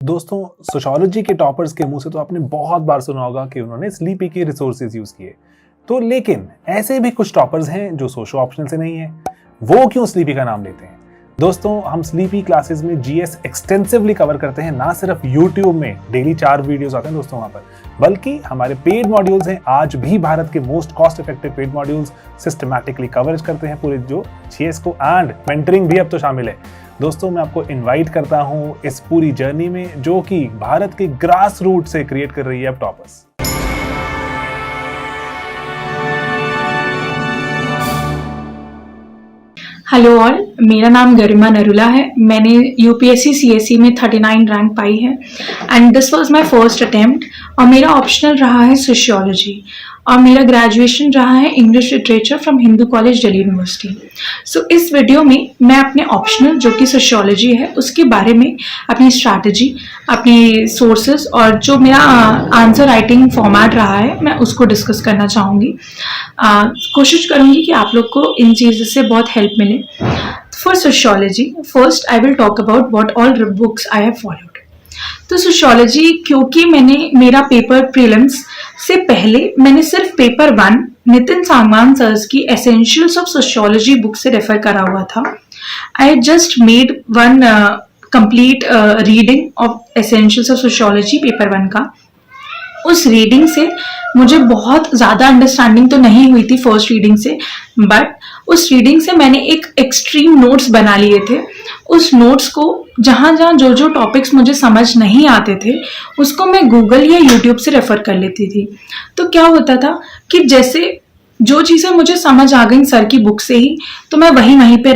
दोस्तों, सोशियोलॉजी के टॉपर्स के मुंह से तो आपने बहुत बार सुना होगा कि उन्होंने स्लीपी के रिसोर्सेज यूज किए। तो लेकिन ऐसे भी कुछ टॉपर्स हैं जो सोशो ऑप्शनल से नहीं है। वो क्यों स्लीपी का नाम लेते हैं? दोस्तों, हम स्लीपी क्लासेस में जीएस एक्सटेंसिवली कवर करते हैं। ना सिर्फ यूट्यूब में डेली 4 वीडियोस आते हैं दोस्तों वहां पर, बल्कि हमारे पेड मॉड्यूल्स हैं। आज भी भारत के most cost effective paid modules systematically coverage करते हैं पूरे जो जीएस को, एंड मेंटरिंग भी अब तो शामिल है। दोस्तों, मैं आपको इनवाइट करता हूं इस पूरी जर्नी में जो कि भारत के ग्रास रूट से क्रिएट कर रही है अब टॉपर्स। हेलो ऑल, मेरा नाम गरिमा नरुला है। मैंने यूपीएससी सीएसई में 39 रैंक पाई है and this was my first attempt. और मेरा ऑप्शनल रहा है सोशियोलॉजी और मेरा ग्रेजुएशन रहा है English literature from Hindu college Delhi university. So इस वीडियो में मैं अपने ऑप्शनल जो कि सोशियोलॉजी है उसके बारे में अपनी स्ट्रैटेजी, अपनी सोर्सेज और जो मेरा आंसर राइटिंग फॉर्मेट रहा है मैं उसको डिस्कस करना चाहूँगी। कोशिश करूँगी कि आप लोग को इन चीज़ों से बहुत हेल्प मिले। For sociology, first I will talk about what all books I have followed. तो सोशियोलॉजी, क्योंकि मेरा पेपर प्रीलिम्स से पहले मैंने सिर्फ पेपर 1 नितिन सांगवान सर्स की एसेंशियल्स ऑफ सोशियोलॉजी बुक से रेफर करा हुआ था। I just made one complete reading of essentials of sociology paper 1 का। उस रीडिंग से मुझे बहुत ज़्यादा अंडरस्टैंडिंग तो नहीं हुई थी फर्स्ट रीडिंग से, बट उस रीडिंग से मैंने एक एक्सट्रीम नोट्स बना लिए थे। उस नोट्स को जहाँ जहाँ जो जो टॉपिक्स मुझे समझ नहीं आते थे उसको मैं गूगल या यूट्यूब से रेफर कर लेती थी। तो क्या होता था कि जैसे जो चीज़ें मुझे समझ आ गई सर की बुक से ही, तो मैं वहीं पे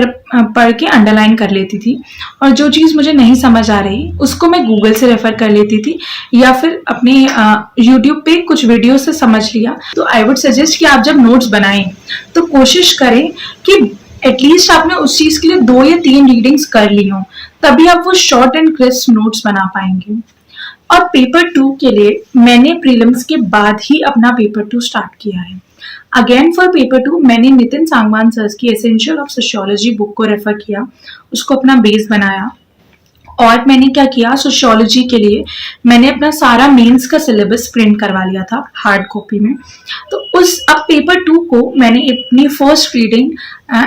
पढ़ के अंडरलाइन कर लेती थी, और जो चीज़ मुझे नहीं समझ आ रही उसको मैं गूगल से रेफर कर लेती थी या फिर अपने यूट्यूब पे कुछ वीडियो से समझ लिया। तो आई वुड सजेस्ट कि आप जब नोट्स बनाएं तो कोशिश करें कि एटलीस्ट आपने उस चीज़ के लिए 2 या 3 रीडिंग्स कर ली हो, तभी आप वो शॉर्ट एंड क्रिस्प नोट्स बना पाएंगे। और पेपर 2 के लिए मैंने प्रीलिम्स के बाद ही अपना पेपर 2 स्टार्ट किया है। अगेन फॉर पेपर 2 मैंने नितिन सांगवान सर्स की एसेंशियल ऑफ सोशियोलॉजी बुक को रेफर किया, उसको अपना बेस बनाया। और मैंने क्या किया, सोशियोलॉजी के लिए मैंने अपना सारा मेंस का सिलेबस प्रिंट करवा लिया था हार्ड कॉपी में। तो अब पेपर 2 को मैंने अपनी first reading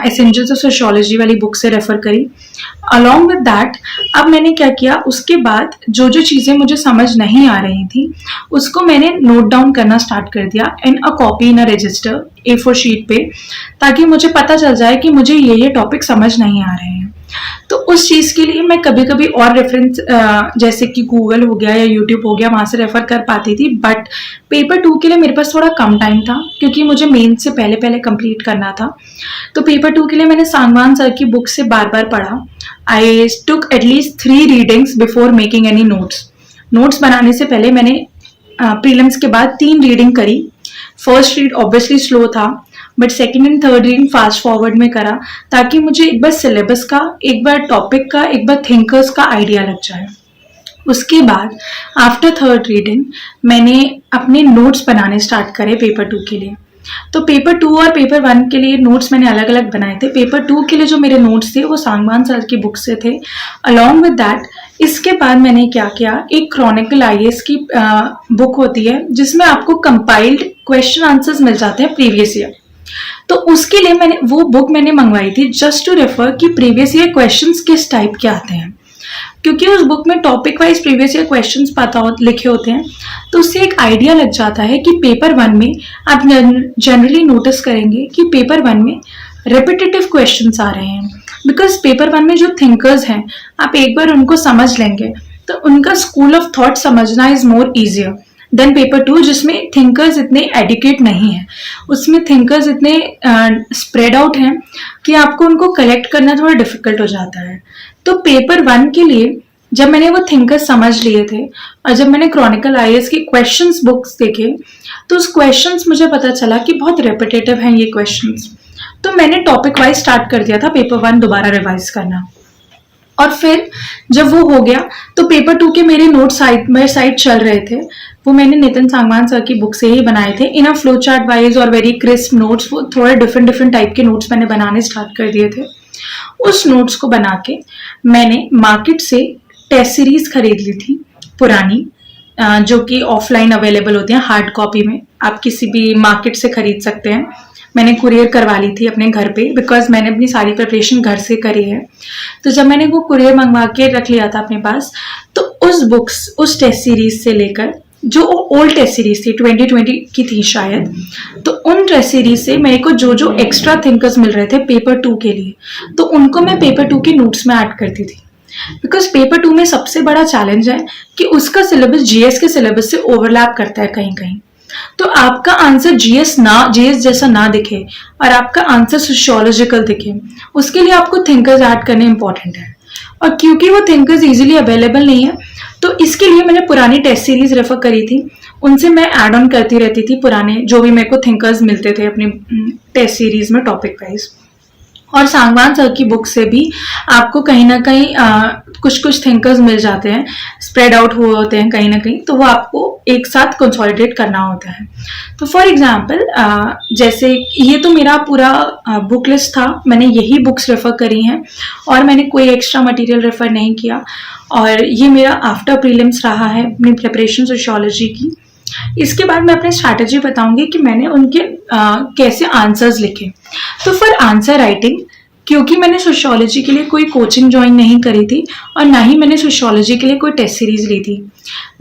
essentials of sociology वाली बुक से रेफर करी। अलॉन्ग विद दैट अब मैंने क्या किया, उसके बाद जो जो चीज़ें मुझे समझ नहीं आ रही थी उसको मैंने नोट डाउन करना स्टार्ट कर दिया in a copy in a register A4 sheet पे, ताकि मुझे पता चल जाए कि मुझे ये टॉपिक समझ नहीं आ रहे हैं। तो उस चीज़ के लिए मैं कभी कभी और रेफरेंस जैसे कि गूगल हो गया या यूट्यूब हो गया वहाँ से रेफर कर पाती थी, बट पेपर 2 के लिए मेरे पास थोड़ा कम टाइम था क्योंकि मुझे मेन से पहले कंप्लीट करना था। तो पेपर 2 के लिए मैंने सांगवान सर की बुक से बार बार पढ़ा। I took at least 3 readings before making any notes बनाने से पहले मैंने प्रीलिम्स के बाद 3 रीडिंग करी। फर्स्ट रीड ऑब्वियसली स्लो था, but second and third reading fast forward में करा, ताकि मुझे एक बार सिलेबस का, एक बार टॉपिक का, एक बार थिंकर्स का आइडिया लग जाए। उसके बाद आफ्टर थर्ड रीडिंग मैंने अपने नोट्स बनाने स्टार्ट करे पेपर 2 के लिए। तो पेपर 2 और पेपर 1 के लिए नोट्स मैंने अलग अलग बनाए थे। पेपर 2 के लिए जो मेरे नोट्स थे वो सांगवान सर की बुक से थे। अलॉन्ग विद दैट इसके बाद मैंने क्या किया, एक क्रॉनिकल आईएएस की बुक होती है जिसमें आपको कंपाइल्ड क्वेश्चन आंसर्स मिल जाते हैं प्रीवियस ईयर। तो उसके लिए मैंने वो बुक मंगवाई थी जस्ट टू रेफर कि प्रीवियस ईयर क्वेश्चंस किस टाइप के आते हैं, क्योंकि उस बुक में topic wise previous year questions लिखे होते हैं। तो उससे एक आइडिया लग जाता है कि पेपर 1 में आप जनरली नोटिस करेंगे कि पेपर 1 में रिपीटेटिव क्वेश्चंस आ रहे हैं, बिकॉज पेपर 1 में जो थिंकर्स हैं आप एक बार उनको समझ लेंगे तो उनका स्कूल ऑफ थॉट समझना is more easier than paper 2 जिसमें थिंकर्स इतने एडुकेट नहीं है। उसमें थिंकर्स इतने स्प्रेड आउट हैं कि आपको उनको कलेक्ट करना थोड़ा डिफिकल्ट हो जाता है। तो पेपर 1 के लिए जब मैंने वो थिंकर्स समझ लिए थे और जब मैंने क्रॉनिकल आईएएस की क्वेश्चंस बुक्स देखे तो उस क्वेश्चंस मुझे पता चला कि बहुत रेपिटेटिव हैं ये क्वेश्चंस। तो मैंने टॉपिक वाइज स्टार्ट कर दिया था पेपर 1 दोबारा रिवाइज करना। और फिर जब वो हो गया तो पेपर 2 के मेरे नोट्स साइड बाय साइड चल रहे थे, वो मैंने नितिन सांगवान सर की बुक से ही बनाए थे इन अ फ्लो चार्ट वाइज और वेरी क्रिस्प नोट्स। वो थोड़े डिफरेंट टाइप के नोट्स मैंने बनाने स्टार्ट कर दिए थे। उस नोट्स को बना के मैंने मार्केट से टेस्ट सीरीज खरीद ली थी पुरानी, जो कि ऑफलाइन अवेलेबल होती हैं हार्ड कॉपी में, आप किसी भी मार्केट से खरीद सकते हैं। मैंने कुरियर करवा ली थी अपने घर पे, बिकॉज मैंने अपनी सारी प्रिपरेशन घर से करी है। तो जब मैंने वो कुरियर मंगवा के रख लिया था अपने पास, तो उस टेस्ट सीरीज से लेकर, जो ओल्ड टेस्ट सीरीज थी 2020 की थी शायद, तो उन टेस्ट सीरीज से मेरे को जो जो एक्स्ट्रा थिंकर्स मिल रहे थे पेपर 2 के लिए, तो उनको मैं पेपर 2 के नोट्स में ऐड करती थी। बिकॉज पेपर 2 में सबसे बड़ा चैलेंज है कि उसका सिलेबस जीएस के सिलेबस से ओवरलैप करता है कहीं कहीं। तो आपका आंसर जीएस जैसा ना दिखे और आपका आंसर सोशियोलॉजिकल दिखे, उसके लिए आपको थिंकर्स ऐड करने इंपॉर्टेंट है। और क्योंकि वो थिंकर्स इजीली अवेलेबल नहीं है, तो इसके लिए मैंने पुरानी टेस्ट सीरीज रेफर करी थी, उनसे मैं ऐड ऑन करती रहती थी पुराने जो भी मेरे को थिंकर्स मिलते थे अपनी टेस्ट सीरीज में टॉपिक वाइज। और सांगवान सर की बुक से भी आपको कहीं ना कहीं कुछ थिंकर्स मिल जाते हैं, स्प्रेड आउट हुए होते हैं कहीं ना कहीं, तो वो आपको एक साथ कंसोलिडेट करना होता है। तो फॉर एग्जांपल जैसे ये तो मेरा पूरा बुक लिस्ट था, मैंने यही बुक्स रेफर करी हैं और मैंने कोई एक्स्ट्रा मटेरियल रेफर नहीं किया। और ये मेरा आफ्टर प्रीलिम्स रहा है अपनी प्रिपरेशन सोशियोलॉजी की। इसके बाद मैं अपनी स्ट्रैटेजी बताऊंगी कि मैंने उनके कैसे आंसर्स लिखे। तो फॉर आंसर राइटिंग, क्योंकि मैंने सोशियोलॉजी के लिए कोई कोचिंग ज्वाइन नहीं करी थी और ना ही मैंने सोशियोलॉजी के लिए कोई टेस्ट सीरीज ली थी,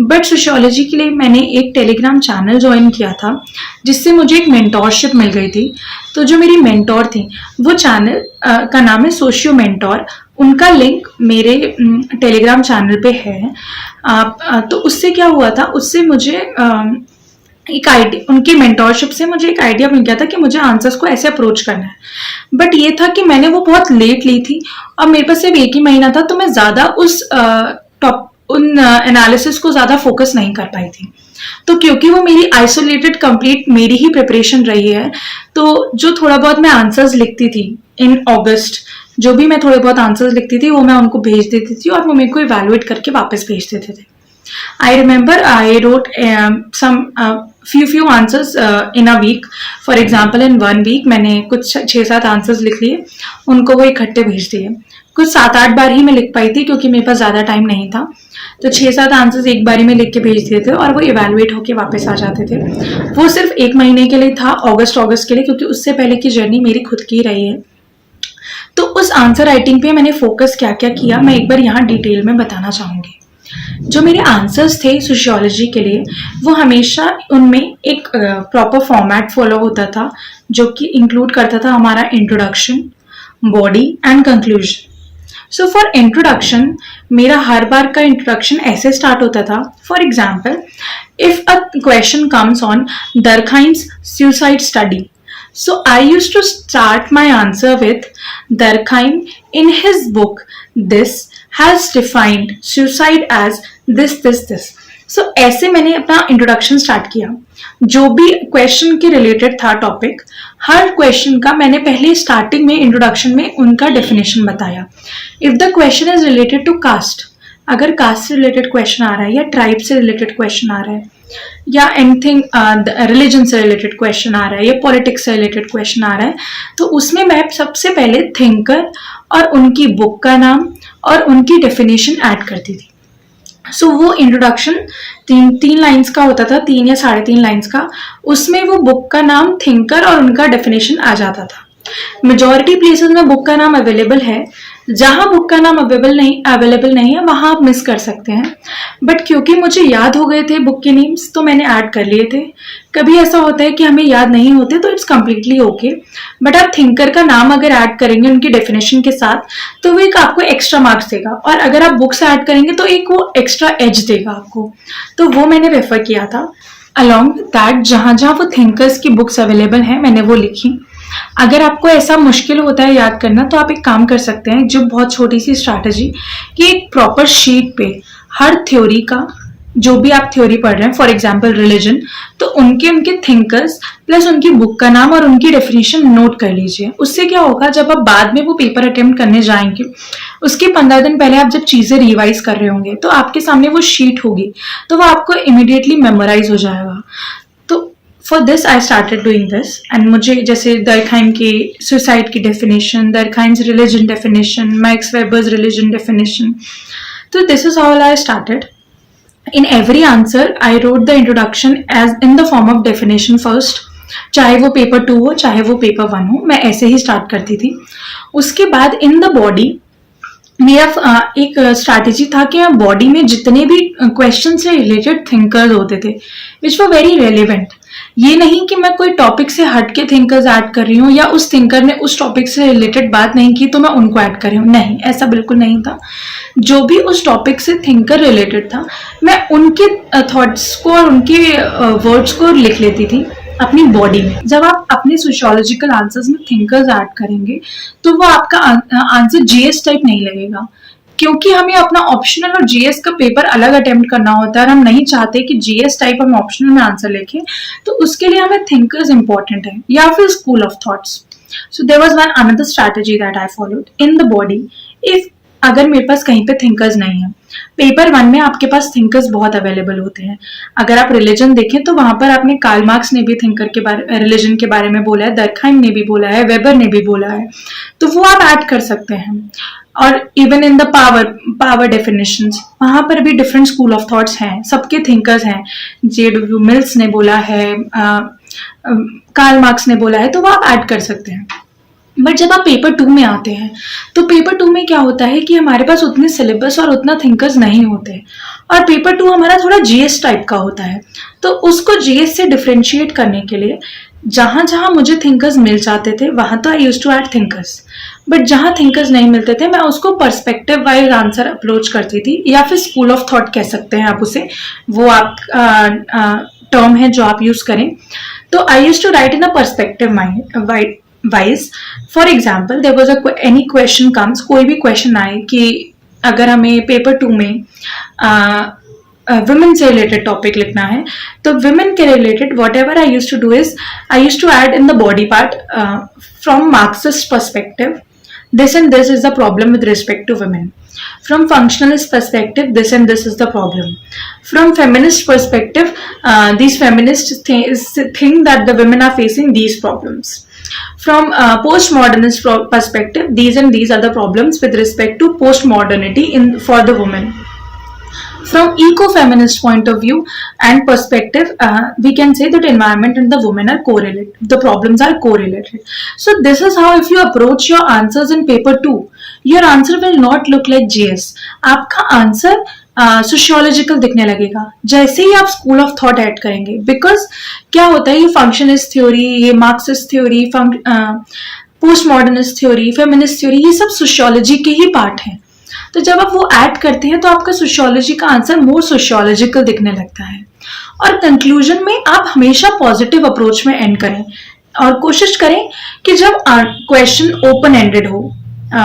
बट सोशियोलॉजी के लिए मैंने एक टेलीग्राम चैनल ज्वाइन किया था जिससे मुझे एक मेंटोरशिप मिल गई थी। तो जो मेरी मेंटोर थी वो चैनल का नाम है सोशियो मेंटोर, उनका लिंक मेरे टेलीग्राम चैनल पे है। तो उससे क्या हुआ था, उससे मुझे एक आइडिया, उनकी मेंटोरशिप से मुझे एक आइडिया मिल गया था कि मुझे आंसर्स को ऐसे अप्रोच करना है। बट ये था कि मैंने वो बहुत लेट ली थी और मेरे पास सिर्फ एक ही महीना था, तो मैं ज्यादा उन एनालिसिस को ज्यादा फोकस नहीं कर पाई थी। तो क्योंकि वो मेरी आइसोलेटेड कंप्लीट मेरी ही प्रिपरेशन रही है, तो जो थोड़ा बहुत मैं आंसर्स लिखती थी इन अगस्त, जो भी मैं थोड़े बहुत आंसर्स लिखती थी वो मैं उनको भेज देती थी और वो मेरे को इवैल्यूएट करके वापस भेज देते थे। I remember I wrote some few answers in a week. For example, in 1 week मैंने कुछ 6-7 आंसर्स लिख लिए, उनको वो इकट्ठे भेज दिए। कुछ 7-8 बार ही मैं लिख पाई थी क्योंकि मेरे पास ज़्यादा टाइम नहीं था, तो 6-7 आंसर्स एक बारी में लिख के भेज दिए थे और वो इवैल्यूएट होके वापस आ जाते थे। वो सिर्फ 1 महीने के लिए था, अगस्त के लिए, क्योंकि उससे पहले की जर्नी मेरी खुद की रही है। तो उस आंसर राइटिंग पे मैंने फोकस क्या क्या किया, मैं एक बार यहाँ डिटेल में बताना चाहूँगी। जो मेरे आंसर्स थे सोशियोलॉजी के लिए, वो हमेशा उनमें एक प्रॉपर फॉर्मेट फॉलो होता था, जो कि इंक्लूड करता था हमारा introduction, body and conclusion. So for introduction, मेरा हर बार का इंट्रोडक्शन ऐसे स्टार्ट होता था। For example, if a question comes on Durkheim's suicide study, so I used to start my answer with Durkheim in his book this has defined suicide as this. So ऐसे मैंने अपना introduction start किया। जो भी question के related था topic, हर question का मैंने पहले स्टार्टिंग में इंट्रोडक्शन में उनका डेफिनेशन बताया। If the question is related to caste, अगर कास्ट से रिलेटेड क्वेश्चन आ रहा है या ट्राइब से रिलेटेड क्वेश्चन आ रहा है या एनीथिंग रिलीजन से रिलेटेड क्वेश्चन आ रहा है या पॉलिटिक्स से रिलेटेड क्वेश्चन आ रहा है, तो उसमें मैं सबसे पहले थिंकर और उनकी बुक का नाम और उनकी डेफिनेशन ऐड करती थी। सो वो इंट्रोडक्शन 3 लाइन्स का होता था, 3 या 3.5 लाइन्स का, उसमें वो बुक का नाम, थिंकर और उनका डेफिनेशन आ जाता था। मेजॉरिटी प्लेसेस में बुक का नाम अवेलेबल है, जहां बुक का नाम अवेलेबल नहीं है वहां आप मिस कर सकते हैं, बट क्योंकि मुझे याद हो गए थे बुक के नेम्स तो मैंने ऐड कर लिए थे। कभी ऐसा होता है कि हमें याद नहीं होते तो इट्स कम्प्लीटली ओके, बट आप थिंकर का नाम अगर ऐड करेंगे उनकी डेफिनेशन के साथ तो वो एक आपको एक्स्ट्रा मार्क्स देगा, और अगर आप बुक्स ऐड करेंगे तो एक वो एक्स्ट्रा एज देगा आपको। तो वो मैंने रेफर किया था। अलॉन्ग दैट जहां जहां वो थिंकर्स की बुक्स अवेलेबल हैं मैंने वो लिखी। अगर आपको ऐसा मुश्किल होता है याद करना तो आप एक काम कर सकते हैं, जो बहुत छोटी सी स्ट्रैटेजी, कि एक प्रॉपर शीट पे हर थ्योरी का, जो भी आप थ्योरी पढ़ रहे हैं, फॉर एग्जांपल रिलीजन, तो उनके थिंकर्स प्लस उनकी बुक का नाम और उनकी डेफिनेशन नोट कर लीजिए। उससे क्या होगा, जब आप बाद में वो पेपर अटेम्प्ट करने जाएंगे उसके 15 दिन पहले आप जब चीजें रिवाइज कर रहे होंगे तो आपके सामने वो शीट होगी, तो वो आपको इमिडिएटली मेमोराइज हो जाएगा। तो for this I started doing this, and मुझे जैसे दरखाइम की सुसाइड की definition, Durkheim's religion definition, Max Weber's religion definition, तो this is all I started. In every answer, I wrote the introduction as in the form of definition first. चाहे वो paper 2 हो चाहे वो पेपर 1 हो, मैं ऐसे ही स्टार्ट करती थी. उसके बाद इन द बॉडी मेरा एक स्ट्रैटेजी था कि बॉडी में जितने भी क्वेश्चन से रिलेटेड थिंकर्स होते थे विच वर वेरी रेलिवेंट. ये नहीं कि मैं कोई टॉपिक से हट के थिंकर्स ऐड कर रही हूँ या उस थिंकर ने उस टॉपिक से रिलेटेड बात नहीं की तो मैं उनको ऐड कर रही हूँ. नहीं, ऐसा बिल्कुल नहीं था. जो भी उस टॉपिक से थिंकर रिलेटेड था मैं उनके थॉट्स को और उनके वर्ड्स को लिख लेती थी अपनी बॉडी में. जब आप अपने सोशियोलॉजिकल आंसर्स में थिंकर्स ऐड करेंगे तो वो आपका आंसर जीएस टाइप नहीं लगेगा, क्योंकि हमें अपना ऑप्शनल और जीएस का पेपर अलग अटेम्प्ट करना होता है और हम नहीं चाहते कि जीएस टाइप हम ऑप्शनल में आंसर लिखें. तो उसके लिए हमें थिंकर्स इंपॉर्टेंट है या फिर school of thoughts. So there was one another strategy that I followed in the body. If अगर मेरे पास कहीं पे थिंकर्स नहीं है, पेपर 1 में आपके पास थिंकर्स बहुत अवेलेबल होते हैं. अगर आप रिलीजन देखें तो वहां पर आपने कार्ल मार्क्स ने भी थिंकर के बारे रिलीजन के बारे में बोला है, दरखाइम ने भी बोला है, वेबर ने भी बोला है, तो वो आप ऐड कर सकते हैं. और even in the power definitions वहां पर भी डिफरेंट स्कूल ऑफ थॉट्स हैं, सबके थिंकर्स हैं. जे.डब्ल्यू. मिल्स ने बोला है, कार्ल मार्क्स ने बोला है, तो वो आप ऐड कर सकते हैं. बट जब आप पेपर 2 में आते हैं तो पेपर 2 में क्या होता है कि हमारे पास उतने सिलेबस और उतना थिंकर्स नहीं होते और पेपर 2 हमारा थोड़ा जीएस टाइप का होता है. तो उसको जीएस से डिफरेंशिएट करने के लिए जहां जहां मुझे थिंकर्स मिल जाते थे वहां तो I used to add thinkers, but जहां थिंकर्स नहीं मिलते थे मैं उसको पर्सपेक्टिव वाइज आंसर अप्रोच करती थी या फिर स्कूल ऑफ थॉट कह सकते हैं आप उसे, वो आप टर्म है जो आप यूज करें. तो I used to write in a perspective mind wise. For example there was any question comes, कोई भी क्वेश्चन आए कि अगर हमें पेपर 2 में women से रिलेटेड टॉपिक लिखना है तो women के related whatever I use to do is I use to add in the body part from Marxist perspective this and this is the problem with respect to women. From functionalist perspective, this and this is the problem. From feminist perspective, these feminists think that the women are facing these problems. From postmodernist perspective, these and these are the problems with respect to postmodernity for the women. From eco-feminist point of view and perspective, we can say that environment and the women are correlated. The problems are correlated. So this is how if you approach your answers in paper 2, your answer will not look like GS. आपका answer sociological दिखने लगेगा जैसे ही आप school of thought add करेंगे. Because क्या होता है, ये फंक्शनिस्ट थ्योरी, ये Marxist theory, post modernist theory, feminist theory, ये सब सोशियोलॉजी के ही पार्ट हैं. तो जब आप वो ऐड करते हैं तो आपका सोशियोलॉजी का आंसर मोर सोशियोलॉजिकल दिखने लगता है. और कंक्लूजन में आप हमेशा पॉजिटिव अप्रोच में एंड करें और कोशिश करें कि जब क्वेश्चन ओपन एंडेड हो,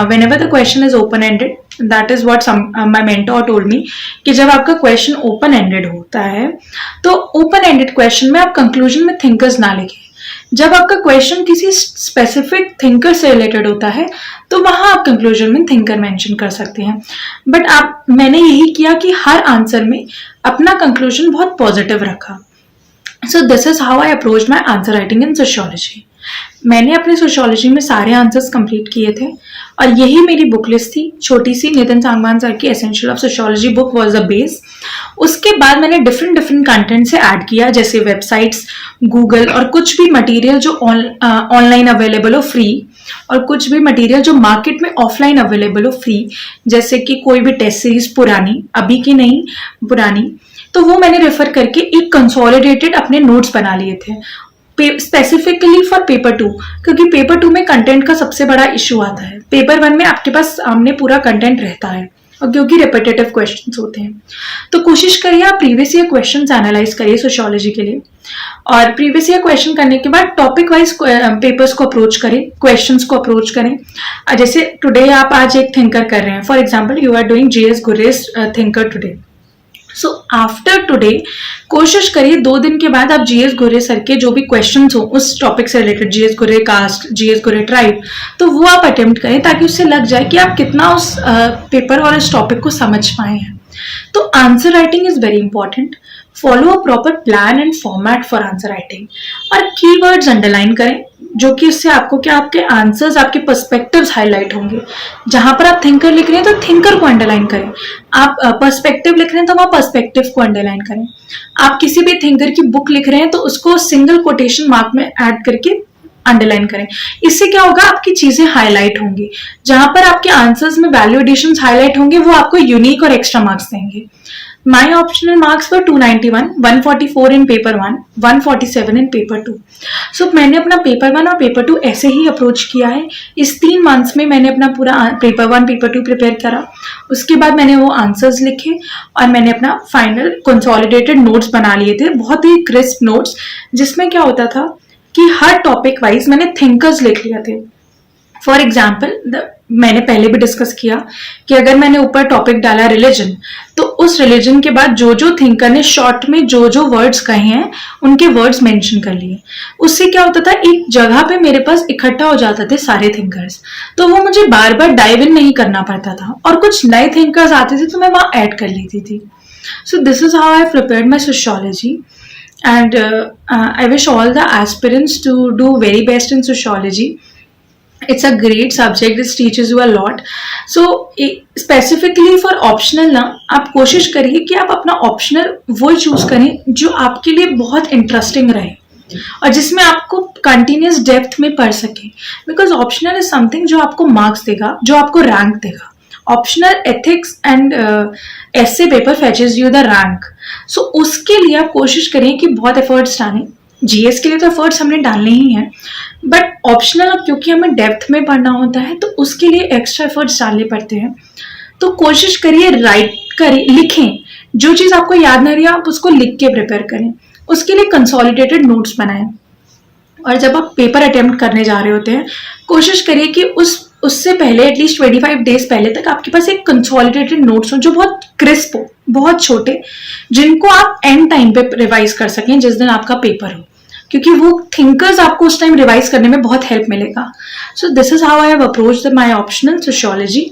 whenever the question is open ended, that is what my mentor told me, कि जब आपका क्वेश्चन ओपन एंडेड होता है तो ओपन एंडेड क्वेश्चन में आप कंक्लूजन में थिंकर्स ना लिखें. जब आपका क्वेश्चन किसी स्पेसिफिक थिंकर से रिलेटेड होता है तो वहां आप कंक्लूजन में थिंकर मेंशन कर सकते हैं. बट मैंने यही किया कि हर आंसर में अपना कंक्लूजन बहुत पॉजिटिव रखा. So this is how I approach my answer writing in sociology. मैंने अपने सोशियोलॉजी में सारे आंसर्स कंप्लीट किए थे और यही मेरी बुक लिस्ट थी. छोटी सी नितिन सांगवान सर की essential of sociology book was the base. उसके बाद मैंने डिफरेंट कंटेंट से ऐड किया, जैसे वेबसाइट्स, गूगल, और कुछ भी मटेरियल जो ऑनलाइन अवेलेबल हो फ्री, और कुछ भी मटेरियल जो मार्केट में ऑफलाइन अवेलेबल हो फ्री, जैसे कि कोई भी टेस्ट सीरीज पुरानी, अभी की नहीं पुरानी, तो वो मैंने रेफर करके एक कंसोलिडेटेड अपने नोट्स बना लिए थे स्पेसिफिकली फॉर पेपर 2, क्योंकि पेपर 2 में कंटेंट का सबसे बड़ा इशू आता है. पेपर 1 में आपके पास सामने पूरा कंटेंट रहता है और क्योंकि रिपीटेटिव क्वेश्चंस होते हैं. तो कोशिश करिए आप प्रीवियस ईयर क्वेश्चंस एनालाइज करिए सोशियोलॉजी के लिए, और प्रीवियस ईयर क्वेश्चन करने के बाद टॉपिक वाइज पेपर्स को अप्रोच करें, क्वेश्चंस को अप्रोच करें. जैसे टुडे आप आज एक थिंकर कर रहे हैं, for example you are doing GS गुरेस thinker today. So after today कोशिश करिए 2 दिन के बाद आप जीएस गुरे सर के जो भी क्वेश्चंस हो उस टॉपिक से रिलेटेड, जीएस गुरे कास्ट, जीएस गुरे ट्राइब, तो वो आप अटेम्प्ट करें ताकि उससे लग जाए कि आप कितना उस पेपर और इस टॉपिक को समझ पाए हैं. तो answer writing is very important. Follow a proper plan and format for answer writing. और कीवर्ड्स अंडरलाइन करें, जो कि इससे आपको क्या आपके आंसर्स, आपके पर्सपेक्टिव्स हाईलाइट होंगे. जहां पर आप थिंकर लिख रहे हैं तो थिंकर को अंडरलाइन करें. आप पर्सपेक्टिव लिख रहे हैं तो वहां पर्सपेक्टिव को अंडरलाइन करें. आप किसी भी थिंकर की बुक लिख रहे हैं तो उसको सिंगल कोटेशन मार्क में ऐड करके अंडरलाइन करें. इससे क्या होगा, आपकी चीजें हाईलाइट होंगी. जहां पर आपके आंसर्स में वैल्यू एडिशंस हाईलाइट होंगे वो आपको यूनिक और एक्स्ट्रा मार्क्स देंगे. My optional marks were 291, 144 in paper 1, 147 in paper 2. सो मैंने अपना पेपर 1 और पेपर 2 ऐसे ही अप्रोच किया है. इस 3 मंथ्स में मैंने अपना पूरा पेपर 1 पेपर 2 प्रिपेयर करा. उसके बाद मैंने वो आंसर्स लिखे और मैंने अपना फाइनल कंसोलिडेटेड नोट्स बना लिए थे, बहुत ही क्रिस्प नोट्स, जिसमें क्या होता था कि हर टॉपिक वाइज मैंने थिंकर्स लिख लिए थे. फॉर एग्जाम्पल, मैंने पहले भी डिस्कस किया कि अगर मैंने ऊपर टॉपिक डाला रिलीजन, तो उस रिलीजन के बाद जो जो थिंकर ने शॉर्ट में जो जो वर्ड्स कहे हैं उनके वर्ड्स मेंशन कर लिए. उससे क्या होता था, एक जगह पे मेरे पास इकट्ठा हो जाते थे सारे थिंकर्स, तो वो मुझे बार बार डाइव इन नहीं करना पड़ता था. और कुछ नए थिंकर्स आते थे तो मैं वहां ऐड कर लेती थी. So this is how I prepared my sociology. And I wish all the aspirants to do very best in sociology. It's a great subject. This teaches you a lot. So specifically for optional ना, आप कोशिश करिए कि आप अपना optional वो choose करें जो आपके लिए बहुत इंटरेस्टिंग रहे और जिसमें आपको कंटिन्यूस डेप्थ में पढ़ सके. बिकॉज ऑप्शनल इज समथिंग जो आपको मार्क्स देगा, जो आपको रैंक देगा. Optional ethics and essay paper fetches you the rank. So उसके लिए आप कोशिश करिए कि बहुत एफर्ट्स डालें. जीएस के लिए तो एफर्ट्स हमने डालने ही हैं, बट ऑप्शनल क्योंकि हमें डेप्थ में पढ़ना होता है तो उसके लिए एक्स्ट्रा एफर्ट्स डालने पड़ते हैं. तो कोशिश करिए, राइट करिए, लिखें. जो चीज़ आपको याद नहीं रही आप उसको लिख के प्रिपेयर करें. उसके लिए कंसोलिडेटेड नोट्स बनाएं. और जब आप पेपर अटेम्प्ट करने जा रहे होते हैं, कोशिश करिए कि उससे पहले एटलीस्ट 25 डेज पहले तक आपके पास एक कंसोलिडेटेड नोट्स हो जो बहुत क्रिस्प हो, बहुत छोटे, जिनको आप एंड टाइम पे रिवाइज कर सकें जिस दिन आपका पेपर हो, क्योंकि वो थिंकर्स आपको उस टाइम रिवाइज करने में बहुत हेल्प मिलेगा. So this is how I have approached my optional sociology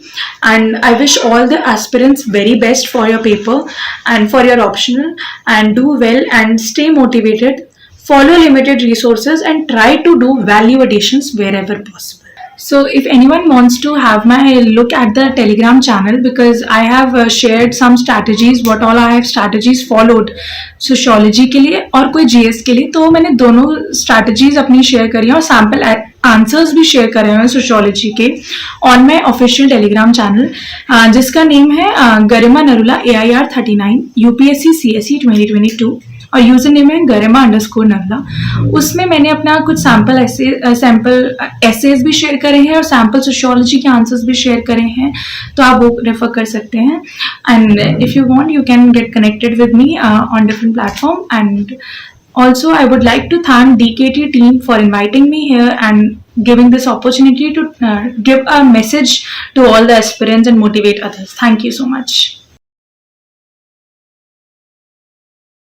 and I wish all the aspirants very best for your paper and for your optional and do well and stay motivated. Follow limited resources and try to do value additions wherever possible. So if anyone wants to have my look at the Telegram channel, because I have shared some strategies, what all I have strategies followed sociology के लिए और कोई GS के लिए, तो मैंने दोनों strategies अपनी share करी हैं और sample आंसर्स भी शेयर कर रहे हैं सोशियोलॉजी के on my official Telegram channel, जिसका नेम है गरिमा नरूला AIR 39 UPSC CSE 2022 और यूजर नेम है गरिमा_नरूला. उसमें मैंने अपना कुछ सैम्पल एसेज भी शेयर करे हैं और सैम्पल सोशियोलॉजी के आंसर्स भी शेयर करे हैं, तो आप वो रेफर कर सकते हैं. And if you want you can get connected with me on different platform. And also I would like to thank DKT team for inviting me here and giving this opportunity to give a message to all the aspirants and motivate others. Thank you so much.